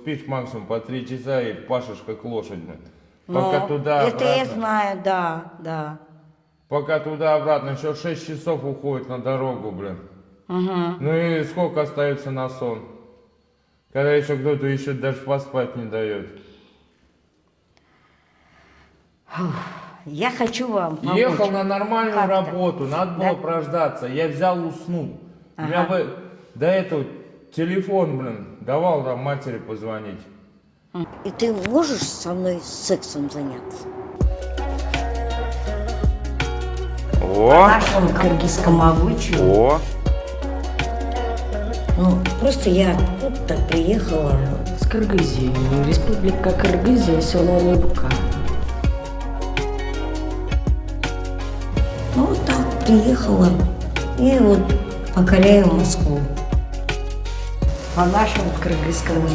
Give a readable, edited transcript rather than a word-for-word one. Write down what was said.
спишь максимум по 3 часа и пашешь как лошадь, блин. Ну, Пока туда, это я обратно. знаю, да, да. Пока туда-обратно еще 6 часов уходит на дорогу, блин. Угу. Ну и сколько остается на сон? Когда еще кто-то еще даже поспать не дает. Я хочу вам помочь. Ехал на нормальную Как-то. работу, надо было Да? прождаться. Я взял, уснул. У меня Ага. бы до этого телефон, блин, давал там матери позвонить. И ты можешь со мной сексом заняться? О, В нашем кыргызском обычае. о. Ну, просто я тут-то приехала. С Кыргызии. Республика Кыргызия, село Лыбка. Ну, вот так приехала. И вот покоряю Москву. По нашему кыргызскому